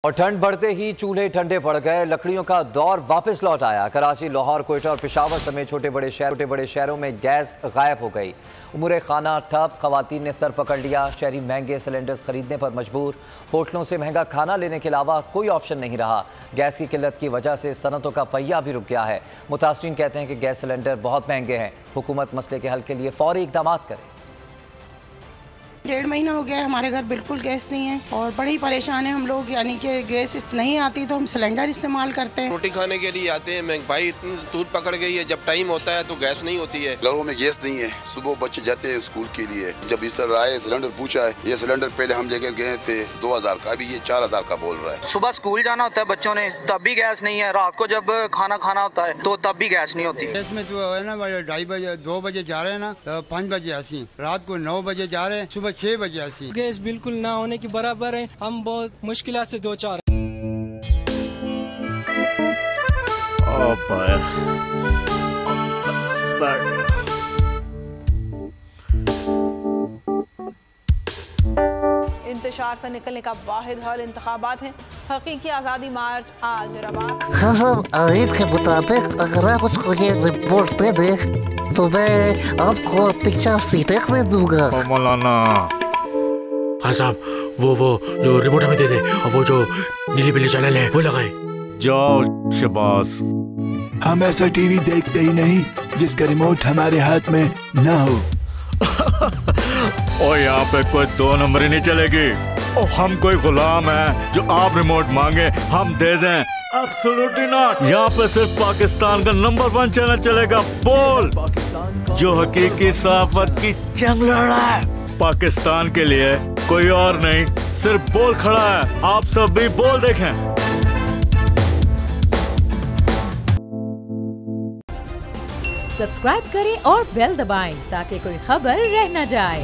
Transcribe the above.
और ठंड बढ़ते ही चूल्हे ठंडे पड़ गए। लकड़ियों का दौर वापस लौट आया। कराची, लाहौर, कोयटा और पेशावर समेत छोटे बड़े शहरों में गैस गायब हो गई। उमूर खाना ठप, खवातीन ने सर पकड़ लिया। शहरी महंगे सिलेंडर्स खरीदने पर मजबूर। होटलों से महंगा खाना लेने के अलावा कोई ऑप्शन नहीं रहा। गैस की किल्लत की वजह से सनतों का पहिया भी रुक गया है। मुतासरीन कहते हैं कि गैस सिलेंडर बहुत महंगे हैं। हुकूमत मसले के हल के लिए फौरी इकदाम करे। 1.5 महीना हो गया है, हमारे घर बिल्कुल गैस नहीं है और बड़ी परेशान है हम लोग। यानी कि गैस नहीं आती तो हम सिलेंडर इस्तेमाल करते हैं। रोटी खाने के लिए आते हैं, महंगाई इतनी तूल पकड़ गई है। जब टाइम होता है तो गैस नहीं होती है। घरों में गैस नहीं है। सुबह बच्चे जाते हैं स्कूल के लिए, जब इस तरह आए सिलेंडर पूछा है। ये सिलेंडर पहले हम लेकर गए थे 2000 का, अभी ये 4000 का बोल रहा है। सुबह स्कूल जाना होता है बच्चों ने, तब भी गैस नहीं है। रात को जब खाना खाना होता है तो तब भी गैस नहीं होती। गैस में जो है ना 2:30 बजे 2 बजे जा रहे हैं ना, तो 5 बजे आसी, रात को 9 बजे जा रहे हैं, सुबह 6 बजे आसी। गैस बिल्कुल ना होने के बराबर है। हम बहुत मुश्किल से 2-4 इंतशार से निकलने का वाहिद हल इंतखाबात है। हकीकी आज़ादी मार्च आज रवा। आयत के मुताबिक अगर आप उसको ये रिपोर्ट दे दे तो मैं आपको अपनी 4 सीटें दे दूंगा। मौलाना खान साहब, वो जो रिपोर्ट हमें दे दे और वो जो नीली पीली चैनल है वो लगाए। जाओ शबाज। हम ऐसा टीवी देखते ही नहीं जिसका रिमोट हमारे हाथ में ना हो। और यहाँ पे कोई 2 नंबरी नहीं चलेगी। और हम कोई गुलाम है जो आप रिमोट मांगे हम दे दें? Absolutely not. यहाँ पे सिर्फ पाकिस्तान का नंबर 1 चैनल चलेगा, बोल, जो हकीकी सहाफत की जंग लड़ रहा है। पाकिस्तान के लिए कोई और नहीं, सिर्फ बोल खड़ा है। आप सब भी बोल देखें। सब्सक्राइब करें और बेल दबाएं ताकि कोई खबर रह न जाए।